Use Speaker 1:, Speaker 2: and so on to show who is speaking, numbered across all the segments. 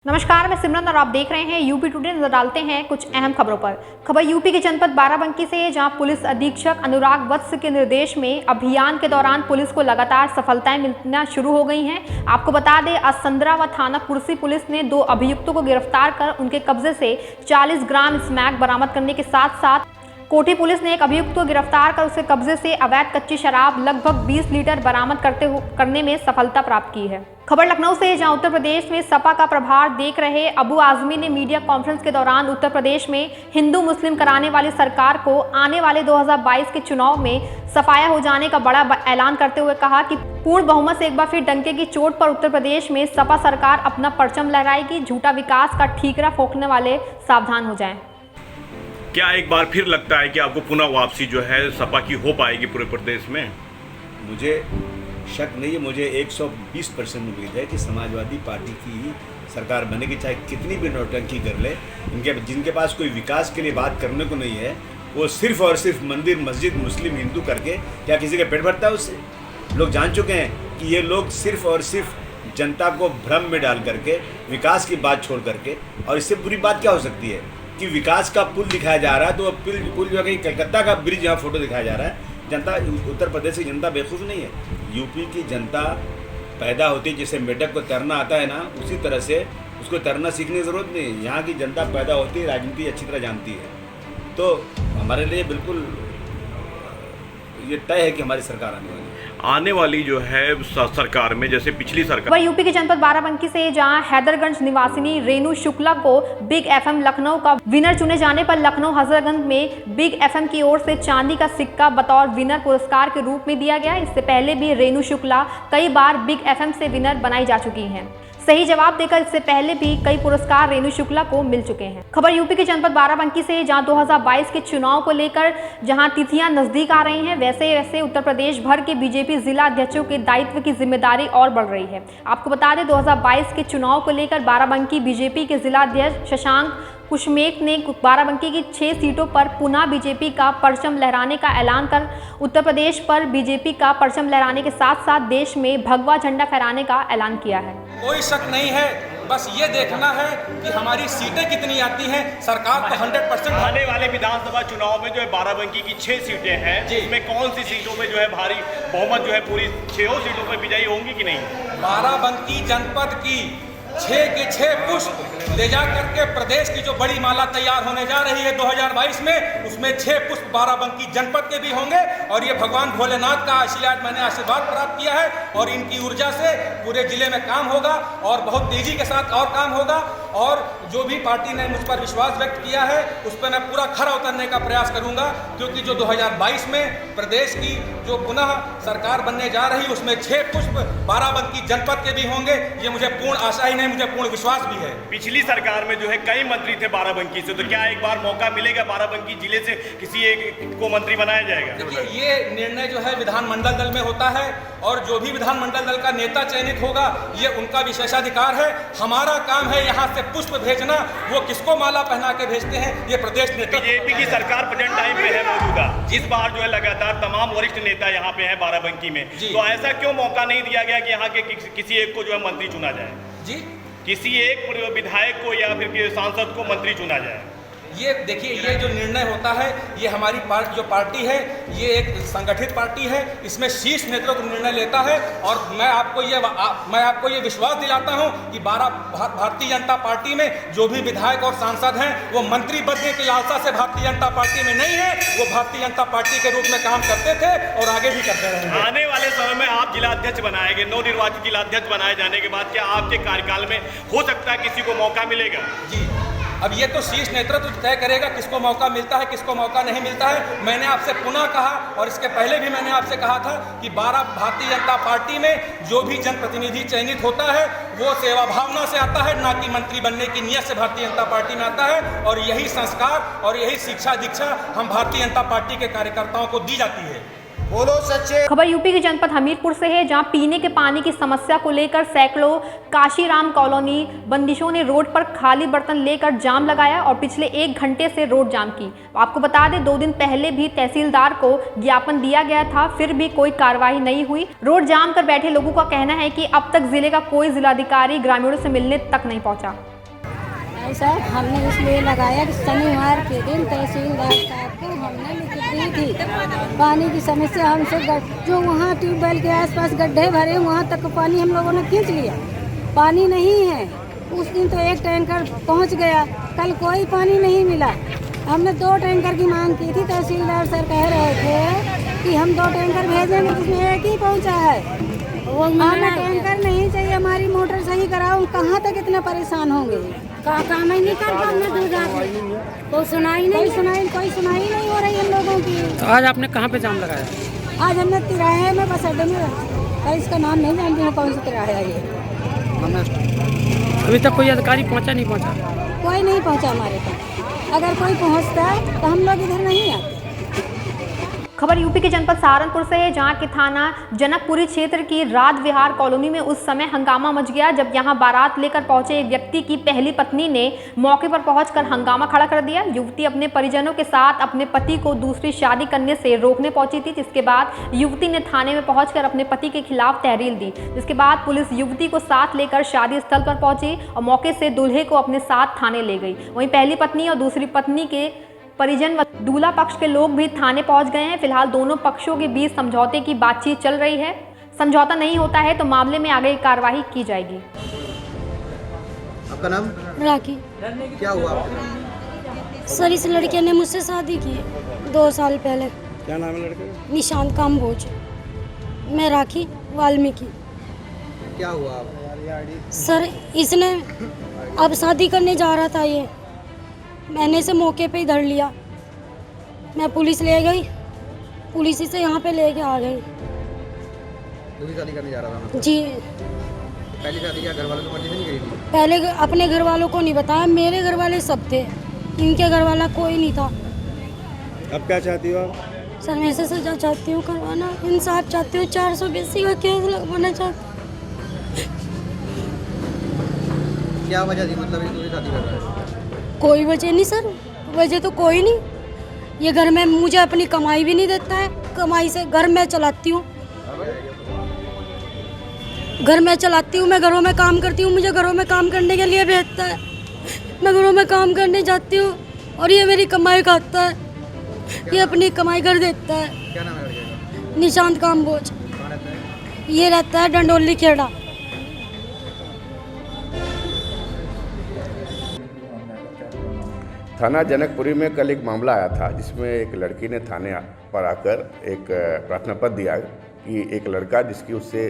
Speaker 1: नमस्कार, मैं सिमरन और आप देख रहे हैं यूपी टुडे। नजर डालते हैं कुछ अहम खबरों पर। खबर यूपी के जनपद बाराबंकी से है, जहां पुलिस अधीक्षक अनुराग वत्स के निर्देश में अभियान के दौरान पुलिस को लगातार सफलताएं मिलना शुरू हो गई हैं। आपको बता दें, असंदरा व थाना कुर्सी पुलिस ने 2 अभियुक्तों को गिरफ्तार कर उनके कब्जे से 40 ग्राम स्मैक बरामद करने के साथ साथ कोठी पुलिस ने एक अभियुक्त को गिरफ्तार कर उसके कब्जे से अवैध कच्ची शराब लगभग 20 लीटर बरामद करने में सफलता प्राप्त की है। खबर लखनऊ से है, जहां उत्तर प्रदेश में सपा का प्रभार देख रहे अबू आजमी ने मीडिया कॉन्फ्रेंस के दौरान उत्तर प्रदेश में हिंदू मुस्लिम कराने वाली सरकार को आने वाले 2022 के चुनाव में सफाया हो जाने का बड़ा ऐलान करते हुए कहा कि पूर्ण बहुमत से एक बार फिर डंके की चोट पर उत्तर प्रदेश में सपा सरकार अपना परचम लहराएगी। झूठा विकास का ठीकरा ठोकने वाले सावधान हो जाएं।
Speaker 2: क्या एक बार फिर लगता है कि आपको पुनः वापसी जो है सपा की हो पाएगी पूरे प्रदेश में?
Speaker 3: मुझे शक नहीं है, मुझे 120% उम्मीद है कि समाजवादी पार्टी की सरकार बनेगी, चाहे कितनी भी नौटंकी कर ले। जिनके पास कोई विकास के लिए बात करने को नहीं है, वो सिर्फ और सिर्फ मंदिर मस्जिद मुस्लिम हिंदू करके क्या किसी का पेट भरता है? उससे लोग जान चुके हैं कि ये लोग सिर्फ और सिर्फ जनता को भ्रम में डाल करके विकास की बात छोड़ करके, और इससे बुरी बात क्या हो सकती है कि विकास का पुल दिखाया जा रहा है, तो पुल जो है कलकत्ता का ब्रिज यहाँ फोटो दिखाया जा रहा है। जनता, उत्तर प्रदेश की जनता बेवकूफ़ नहीं है। यूपी की जनता पैदा होती है, जैसे मेढक को तैरना आता है ना, उसी तरह से उसको तैरना सीखने की ज़रूरत नहीं है। यहाँ की जनता पैदा होती है, राजनीति अच्छी तरह जानती है। तो हमारे लिए बिल्कुल ये तय है कि हमारी सरकार आने वाली जो है सरकार में, जैसे पिछली सरकार।
Speaker 1: वह यूपी के जनपद बाराबंकी से, जहां हैदरगंज निवासिनी रेनू शुक्ला को बिग एफएम लखनऊ का विनर चुने जाने पर लखनऊ हजरतगंज में बिग एफएम की ओर से चांदी का सिक्का बतौर विनर पुरस्कार के रूप में दिया गया। इससे पहले भी रेनू शुक्ला कई बार बिग एफएम से विनर बनाई जा चुकी हैं। सही जवाब देकर इससे पहले भी कई पुरस्कार रेनू शुक्ला को मिल चुके हैं। खबर यूपी के जनपद बाराबंकी से, जहां 2022 के चुनाव को लेकर जहां तिथियां नजदीक आ रही हैं, वैसे वैसे उत्तर प्रदेश भर के बीजेपी जिला अध्यक्षों के दायित्व की जिम्मेदारी और बढ़ रही है। आपको बता दें, 2022 के चुनाव को लेकर बाराबंकी बीजेपी के जिला अध्यक्ष शशांक कुशमेक ने बाराबंकी की 6 सीटों पर पुनः बीजेपी का परचम लहराने का ऐलान कर उत्तर प्रदेश पर बीजेपी का परचम लहराने के साथ साथ देश में भगवा झंडा फहराने का ऐलान किया है।
Speaker 4: कोई शक नहीं है, बस ये देखना है कि हमारी सीटें कितनी आती हैं। सरकार तो 100%
Speaker 2: आने वाले विधानसभा चुनाव में जो है बाराबंकी की 6 सीटें हैं, इसमें कौन सी सीटों में जो है भारी बहुमत जो है पूरी 6 सीटों पर विजयी होंगी कि नहीं?
Speaker 4: बाराबंकी जनपद की 6 के 6 पुष्प ले जा करके प्रदेश की जो बड़ी माला तैयार होने जा रही है 2022 में, उसमें 6 पुष्प बाराबंकी जनपद के भी होंगे। और ये भगवान भोलेनाथ का मैंने आशीर्वाद प्राप्त किया है, और इनकी ऊर्जा से पूरे जिले में काम होगा और बहुत तेजी के साथ और काम होगा। और जो भी पार्टी ने मुझ पर विश्वास व्यक्त किया है, उस पर मैं पूरा खरा उतरने का प्रयास करूंगा, क्योंकि जो 2022 में प्रदेश की जो पुनः सरकार बनने जा रही है, उसमें 6 पुष्प बाराबंकी जनपद के भी होंगे। ये मुझे पूर्ण आशा ही नहीं, मुझे पूर्ण विश्वास भी है।
Speaker 2: पिछली सरकार में जो है कई मंत्री थे बाराबंकी से, तो क्या एक बार मौका मिलेगा बाराबंकी जिले से किसी एक को मंत्री बनाया जाएगा?
Speaker 4: देखिए, ये निर्णय जो है विधानमंडल दल में होता है, और जो भी विधानमंडल दल का नेता चयनित होगा, ये उनका विशेषाधिकार है। हमारा काम है यहाँ से पुष्प भेजना, वो किसको माला पहना के भेजते हैं ये प्रदेश नेता।
Speaker 2: बीजेपी की सरकार प्रेजेंट टाइम पे है मौजूदा, इस बार जो है लगातार तमाम वरिष्ठ नेता यहाँ पे हैं बाराबंकी में, तो ऐसा क्यों मौका नहीं दिया गया कि यहाँ के किसी एक को जो है मंत्री चुना जाए?
Speaker 4: जी,
Speaker 2: किसी एक विधायक को या फिर सांसद को मंत्री चुना जाए?
Speaker 4: ये देखिए, ये जो निर्णय होता है, ये हमारी जो पार्टी है, ये एक संगठित पार्टी है, इसमें शीर्ष नेतृत्व निर्णय लेता है। और मैं आपको ये विश्वास दिलाता हूं कि भारतीय जनता पार्टी में जो भी विधायक और सांसद हैं, वो मंत्री बनने की लालसा से भारतीय जनता पार्टी में नहीं है। वो भारतीय जनता पार्टी के रूप में काम करते थे और आगे भी करते रहेंगे।
Speaker 2: आने वाले समय में आप जिला अध्यक्ष बनाए गए, नवनिर्वाचित जिला अध्यक्ष बनाए जाने के बाद क्या आपके कार्यकाल में हो सकता है किसी को मौका मिलेगा?
Speaker 4: जी, अब ये तो शीर्ष नेतृत्व तय करेगा किसको मौका मिलता है, किसको मौका नहीं मिलता है। मैंने आपसे पुनः कहा, और इसके पहले भी मैंने आपसे कहा था कि भारतीय जनता पार्टी में जो भी जनप्रतिनिधि चयनित होता है, वो सेवा भावना से आता है, ना कि मंत्री बनने की नीयत से भारतीय जनता पार्टी में आता है। और यही संस्कार और यही शिक्षा दीक्षा हम भारतीय जनता पार्टी के कार्यकर्ताओं को दी जाती है।
Speaker 3: बोलो सच्चे।
Speaker 1: खबर यूपी के जनपद हमीरपुर से है, जहां पीने के पानी की समस्या को लेकर सैकड़ों काशीराम कॉलोनी बंदिशों ने रोड पर खाली बर्तन लेकर जाम लगाया और पिछले 1 घंटे से रोड जाम की। आपको बता दें, 2 दिन पहले भी तहसीलदार को ज्ञापन दिया गया था, फिर भी कोई कार्रवाई नहीं हुई। रोड जाम कर बैठे लोगों का कहना है कि अब तक जिले का कोई जिलाधिकारी ग्रामीणों से मिलने तक नहीं पहुंचा।
Speaker 5: भाई साहब हमने इसलिए लगाया कि शनिवार के दिन तहसीलदार साहब को हमने लिखित दी थी। पानी की समस्या हमसे जो वहाँ ट्यूबवेल के आसपास गड्ढे भरे वहाँ तक पानी हम लोगों ने खींच लिया, पानी नहीं है। उस दिन तो एक टैंकर पहुँच गया, कल कोई पानी नहीं मिला। हमने 2 टैंकर की मांग की थी, तहसीलदार सर कह रहे थे कि हम 2 टैंकर भेजेंगे, जिसमें एक ही पहुँचा है। हमें टैंकर नहीं चाहिए, हमारी मोटर सही कराओ। कहाँ तक इतना परेशान होंगे? काम ही नहीं कर पाते, कोई सुनाई नहीं हो रही हम लोगों की।
Speaker 6: आज आपने कहाँ पे जाम लगाया?
Speaker 5: आज हमने तिराहे में बस अड्डे में, इसका नाम नहीं जानती हूँ कौन सा तिराहा है ये।
Speaker 6: अभी तक कोई अधिकारी पहुँचा नहीं?
Speaker 5: कोई नहीं पहुँचा हमारे पास। अगर कोई पहुँचता तो हम लोग इधर नहीं आते।
Speaker 1: खबर यूपी के जनपद सहारनपुर से है, जहां के थाना जनकपुरी क्षेत्र की राज विहार कॉलोनी में उस समय हंगामा मच गया जब यहां बारात लेकर पहुंचे एक व्यक्ति की पहली पत्नी ने मौके पर पहुंचकर हंगामा खड़ा कर दिया। युवती अपने परिजनों के साथ अपने पति को दूसरी शादी करने से रोकने पहुंची थी, जिसके बाद युवती ने थाने में पहुंचकर अपने पति के खिलाफ तहरीर दी। जिसके बाद पुलिस युवती को साथ लेकर शादी स्थल पर पहुंची और मौके से दूल्हे को अपने साथ थाने ले गई। वहीं पहली पत्नी और दूसरी पत्नी के परिजन व दूल्हा पक्ष के लोग भी थाने पहुंच गए हैं। फिलहाल दोनों पक्षों के बीच समझौते की बातचीत चल रही है। समझौता नहीं होता है तो मामले में आगे कार्रवाई की जाएगी।
Speaker 7: आपका नाम?
Speaker 5: राखी।
Speaker 7: क्या हुआ आपके साथ?
Speaker 5: सर इस लड़के ने मुझसे शादी की 2 साल पहले।
Speaker 7: क्या नाम है लड़के का?
Speaker 5: निशांत काम्बोज। मैं राखी वाल्मीकि।
Speaker 7: क्या हुआ आप?
Speaker 5: सर इसने अब शादी करने जा रहा था, ये मैंने इसे मौके पे ही धर लिया। मैं पुलिस ले गई, पुलिस इसे यहाँ पे लेके आ गई।
Speaker 7: दूसरी शादी करने जा रहा था मतलब?
Speaker 5: जी।
Speaker 7: पहली शादी क्या घर वालों की मर्जी से नहीं करी थी?
Speaker 5: पहले अपने घर वालों को नहीं बताया, मेरे घर वाले सब थे, इनके घर वाला कोई नहीं था।
Speaker 7: अब क्या चाहती हो आप?
Speaker 5: सर मैं ऐसे सजा चाहती हूँ करवाना, इंसाफ चाहती हूँ, 480 का केस लगवाना चाहती हूँ।
Speaker 7: क्या वजह थी मतलब ये दूसरी शादी कर रहा है?
Speaker 5: कोई वजह नहीं सर, वजह तो कोई नहीं। ये घर में मुझे अपनी कमाई भी नहीं देता है, कमाई से घर में चलाती हूँ, मैं घरों में काम करती हूँ, मुझे घरों में काम करने के लिए भेजता है, मैं घरों में काम करने जाती हूँ और ये मेरी कमाई खाता है, ये अपनी कमाई कर देता है।
Speaker 7: क्या नाम है लड़के का?
Speaker 5: निशांत काम्बोज।
Speaker 7: कहाँ रहता है?
Speaker 5: ये रहता है डंडोली खेड़ा।
Speaker 8: थाना जनकपुरी में कल एक मामला आया था जिसमें एक लड़की ने थाने पर आकर एक प्रार्थना पत्र दिया कि एक लड़का जिसकी उससे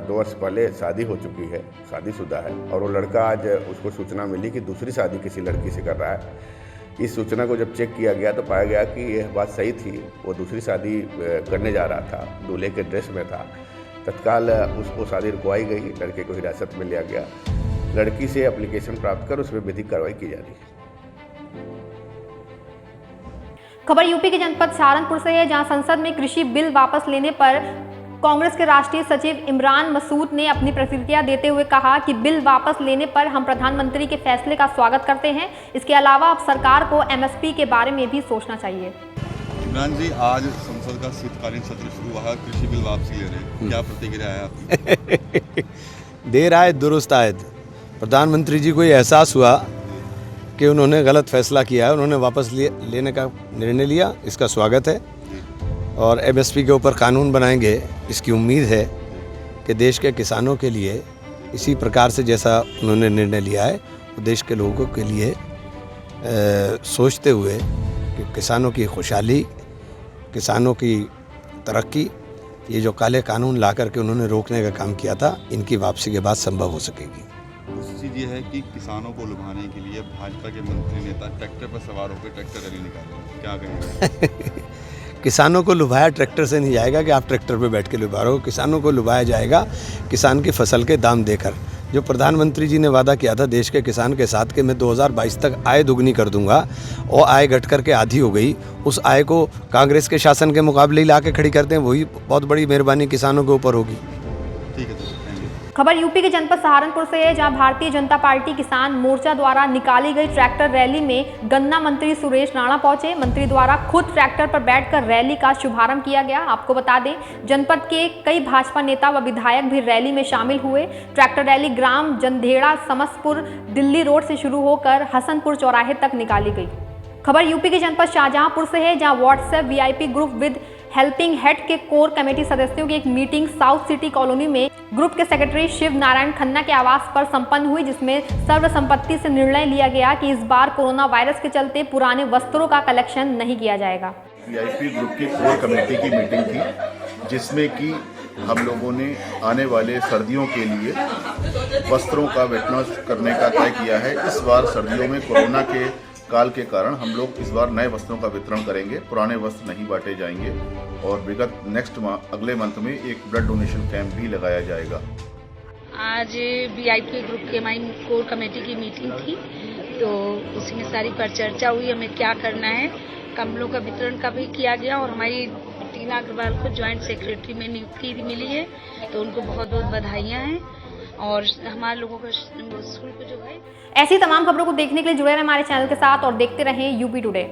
Speaker 8: 2 वर्ष पहले शादी हो चुकी है, शादीशुदा है, और वो लड़का आज उसको सूचना मिली कि दूसरी शादी किसी लड़की से कर रहा है। इस सूचना को जब चेक किया गया तो पाया गया कि यह बात सही थी, वो दूसरी शादी करने जा रहा था, दूल्हे के ड्रेस में था। तत्काल उसको शादी रुकवाई गई, लड़के को हिरासत में लिया गया, लड़की से एप्लीकेशन प्राप्त कर उसमें विधिक कार्रवाई की जा रही है।
Speaker 1: खबर यूपी के जनपद सहारनपुर से है, जहां संसद में कृषि बिल वापस लेने पर कांग्रेस के राष्ट्रीय सचिव इमरान मसूद ने अपनी प्रतिक्रिया देते हुए कहा कि बिल वापस लेने पर हम प्रधानमंत्री के फैसले का स्वागत करते हैं। इसके अलावा अब सरकार को एमएसपी के बारे में भी सोचना चाहिए।
Speaker 9: इमरान जी, आज संसद का शीतकालीन सत्र शुरू हुआ है, कृषि बिल वापसी ले रहे हैं, क्या प्रतिक्रिया है आपकी?
Speaker 10: देर आए दुरुस्त आयद। प्रधानमंत्री जी को ये एहसास हुआ कि उन्होंने गलत फैसला किया है, उन्होंने वापस लेने का निर्णय लिया, इसका स्वागत है और एमएसपी के ऊपर कानून बनाएंगे। इसकी उम्मीद है कि देश के किसानों के लिए इसी प्रकार से जैसा उन्होंने निर्णय लिया है वो देश के लोगों के लिए सोचते हुए कि किसानों की खुशहाली, किसानों की तरक्की, ये जो काले कानून ला करके उन्होंने रोकने का काम किया था, इनकी वापसी के बाद संभव हो सकेगी।
Speaker 9: दूसरी चीज़ ये है कि किसानों को लुभाने के लिए भाजपा के मंत्री नेता ट्रैक्टर पर सवार होकर ट्रैक्टर रैली निकाल रहे हैं, क्या कहेंगे?
Speaker 10: किसानों को लुभाया ट्रैक्टर से नहीं जाएगा कि आप ट्रैक्टर पे बैठ के लुभा रहे हो। किसानों को लुभाया जाएगा किसान की फसल के दाम देकर। जो प्रधानमंत्री जी ने वादा किया था देश के किसान के साथ कि मैं 2022 तक आय दुगनी कर दूंगा, और आय घट करके आधी हो गई, उस आय को कांग्रेस के शासन के मुकाबले ही ला के खड़ी करते हैं, वही बहुत बड़ी मेहरबानी किसानों के ऊपर होगी।
Speaker 9: ठीक है।
Speaker 1: खबर यूपी के जनपद सहारनपुर से है, जहां भारतीय जनता पार्टी किसान मोर्चा द्वारा निकाली गई ट्रैक्टर रैली में गन्ना मंत्री सुरेश राणा पहुंचे। मंत्री द्वारा खुद ट्रैक्टर पर बैठकर रैली का शुभारंभ किया गया। आपको बता दें, जनपद के कई भाजपा नेता व विधायक भी रैली में शामिल हुए। ट्रैक्टर रैली ग्राम जंधेड़ा समसपुर दिल्ली रोड से शुरू होकर हसनपुर चौराहे तक निकाली गई। खबर यूपी के जनपद शाहजहांपुर से है, जहां WhatsApp VIP group with helping head के कोर कमेटी सदस्यों की एक मीटिंग साउथ सिटी कॉलोनी में ग्रुप के सेक्रेटरी शिव नारायण खन्ना के आवास पर संपन्न हुई, जिसमें सर्वसम्मति से निर्णय लिया गया कि इस बार कोरोना वायरस के चलते पुराने वस्त्रों का कलेक्शन नहीं किया जाएगा।
Speaker 11: वीआईपी ग्रुप की कोर कमेटी की मीटिंग थी, जिसमें कि हम लोगों ने आने वाले सर्दियों के लिए वस्त्रों का वितरण करने का तय किया है। इस बार सर्दियों में कोरोना के काल के कारण हम लोग इस बार नए वस्त्रों का वितरण करेंगे, पुराने वस्त्र नहीं बांटे जाएंगे और विगत नेक्स्ट अगले मंथ में एक ब्लड डोनेशन कैंप भी लगाया जाएगा।
Speaker 12: आज वीआईपी ग्रुप की हमारी कोर कमेटी की मीटिंग थी, तो उसी में सारी पर चर्चा हुई हमें क्या करना है। कम्बलों का वितरण का भी किया गया और हमारी टीना अग्रवाल को ज्वाइंट सेक्रेटरी में नियुक्ति मिली है, तो उनको बहुत बहुत बधाइयाँ हैं। और हमारे लोगों का शुल्क जो है।
Speaker 1: ऐसी तमाम खबरों को देखने के लिए जुड़े रहें हमारे चैनल के साथ और देखते रहें यूपी टुडे।